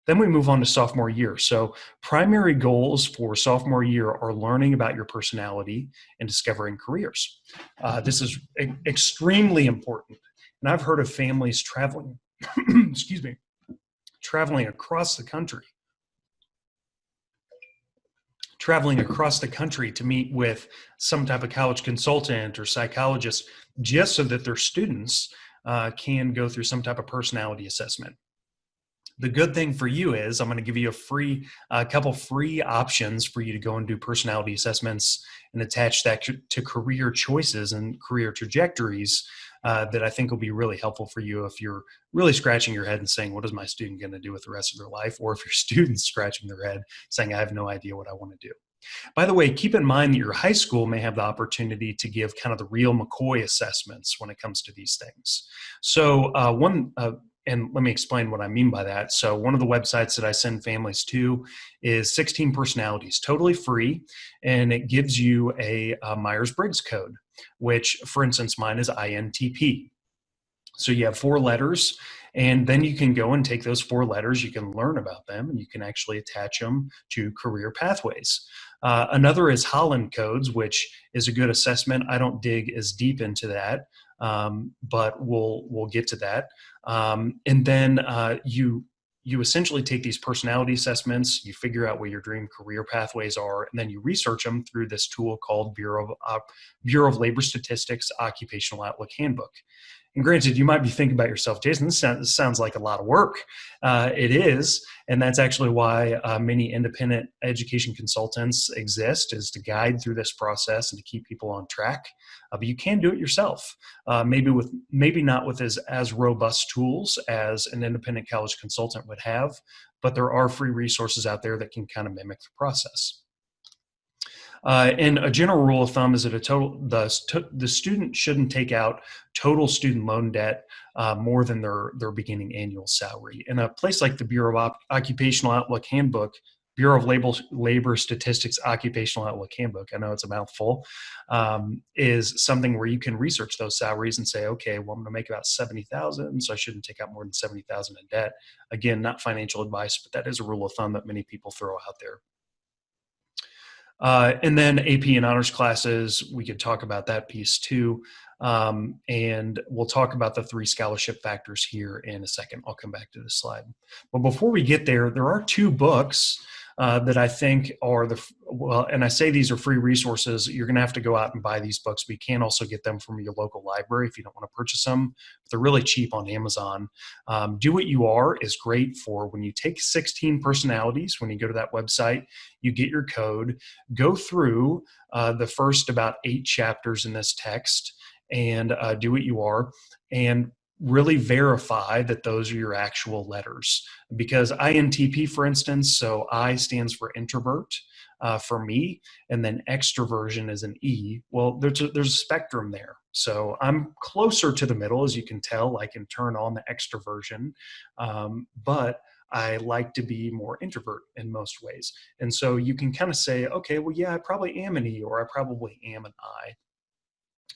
Then we move on to sophomore year. So primary goals for sophomore year are learning about your personality and discovering careers. This is extremely important. And I've heard of families traveling, excuse me, traveling across the country to meet with some type of college consultant or psychologist just so that their students can go through some type of personality assessment. The good thing for you is I'm going to give you a couple free options for you to go and do personality assessments and attach that to career choices and career trajectories that I think will be really helpful for you if you're really scratching your head and saying, what is my student going to do with the rest of their life? Or if your student's scratching their head saying, I have no idea what I want to do. By the way, keep in mind that your high school may have the opportunity to give kind of the real McCoy assessments when it comes to these things. So and let me explain what I mean by that. So one of the websites that I send families to is 16 Personalities, totally free, and it gives you a Myers-Briggs code, which, for instance, mine is INTP. So you have 4 letters, and then you can go and take those 4 letters, you can learn about them, and you can actually attach them to career pathways. Another is Holland codes, which is a good assessment. I don't dig as deep into that, but we'll get to that. And then you essentially take these personality assessments, you figure out what your dream career pathways are, and then you research them through this tool called Bureau of Labor Statistics Occupational Outlook Handbook. And granted, you might be thinking about yourself, Jason, this sounds like a lot of work. It is, and that's actually why many independent education consultants exist, is to guide through this process and to keep people on track. But you can do it yourself, maybe not with as robust tools as an independent college consultant would have, but there are free resources out there that can kind of mimic the process. And a general rule of thumb is that the student shouldn't take out total student loan debt more than their beginning annual salary. In a place like the Bureau of Occupational Outlook Handbook, Bureau of Labor Statistics Occupational Outlook Handbook, I know it's a mouthful, is something where you can research those salaries and say, okay, well, I'm going to make about $70,000, so I shouldn't take out more than $70,000 in debt. Again, not financial advice, but that is a rule of thumb that many people throw out there. And then AP and honors classes, we could talk about that piece too. And we'll talk about the 3 scholarship factors here in a second. I'll come back to this slide. But before we get there, there are 2 books that I think are and I say these are free resources. You're going to have to go out and buy these books, but you can also get them from your local library if you don't want to purchase them. They're really cheap on Amazon. Do What You Are is great for when you take 16 personalities. When you go to that website, you get your code, go through the first about 8 chapters in this text, and Do What You Are, and really verify that those are your actual letters. Because INTP, for instance, so I stands for introvert for me, and then extroversion is an E. Well, there's a spectrum there. So I'm closer to the middle, as you can tell. I can turn on the extroversion, but I like to be more introvert in most ways. And so you can kind of say, okay, well, yeah, I probably am an E, or I probably am an I.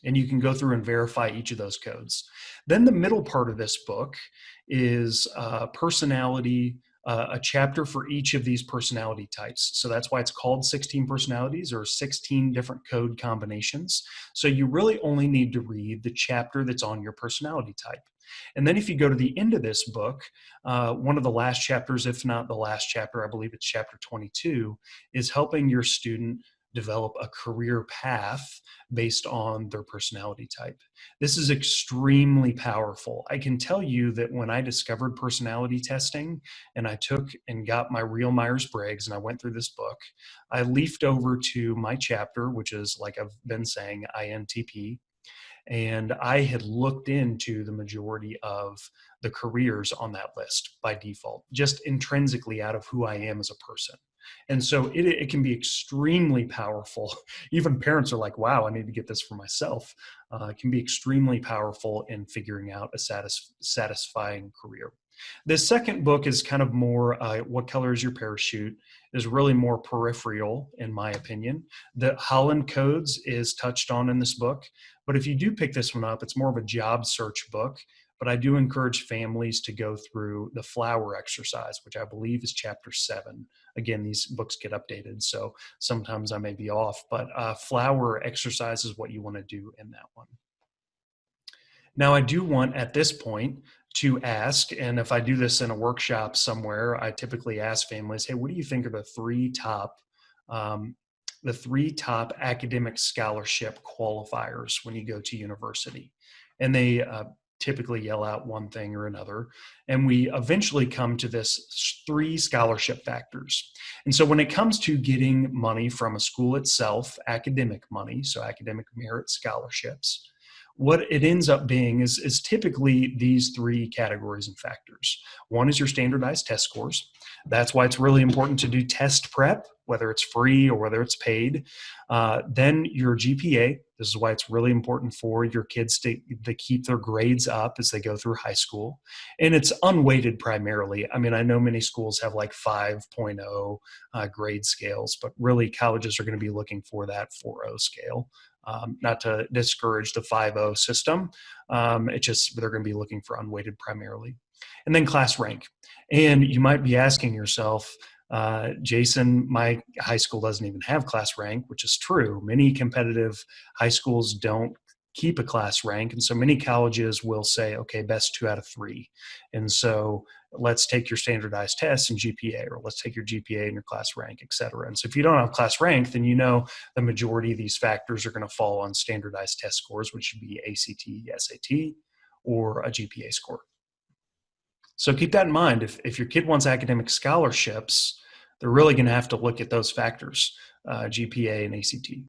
And you can go through and verify each of those codes. Then the middle part of this book is personality, a chapter for each of these personality types. So that's why it's called 16 personalities, or 16 different code combinations. So you really only need to read the chapter that's on your personality type. And then if you go to the end of this book, one of the last chapters, if not the last chapter, I believe it's chapter 22, is helping your student develop a career path based on their personality type. This is extremely powerful. I can tell you that when I discovered personality testing and I took and got my real Myers-Briggs and I went through this book, I leafed over to my chapter, which is, like I've been saying, INTP. And I had looked into the majority of the careers on that list by default, just intrinsically out of who I am as a person. And so it can be extremely powerful. Even parents are like, wow, I need to get this for myself. It can be extremely powerful in figuring out a satisfying career. The second book is kind of more, What Color is Your Parachute? Is really more peripheral, in my opinion. The Holland Codes is touched on in this book. But if you do pick this one up, it's more of a job search book. but I do encourage families to go through the flower exercise, which I believe is chapter 7. Again, these books get updated, so sometimes I may be off, but flower exercise is what you want to do in that one. Now, I do want at this point to ask, and if I do this in a workshop somewhere, I typically ask families, hey, what do you think are um, the three top academic scholarship qualifiers when you go to university? And they typically yell out one thing or another. And we eventually come to this 3 scholarship factors. And so when it comes to getting money from a school itself, academic money, so academic merit scholarships, what it ends up being is typically these 3 categories and factors. One is your standardized test scores. That's why it's really important to do test prep, whether it's free or whether it's paid. Then your GPA. This is why it's really important for your kids to keep their grades up as they go through high school. And it's unweighted primarily. I mean, I know many schools have like 5.0 grade scales, but really colleges are going to be looking for that 4.0 scale. Not to discourage the 5.0 system. It's just they're going to be looking for unweighted primarily. And then class rank. And you might be asking yourself, Jason, my high school doesn't even have class rank, which is true. Many competitive high schools don't keep a class rank. And so many colleges will say, okay, best 2 out of 3. And so let's take your standardized tests and GPA, or let's take your GPA and your class rank, et cetera. And so if you don't have class rank, then you know the majority of these factors are going to fall on standardized test scores, which would be ACT, SAT, or a GPA score. So keep that in mind. If your kid wants academic scholarships, they're really going to have to look at those factors, GPA and ACT.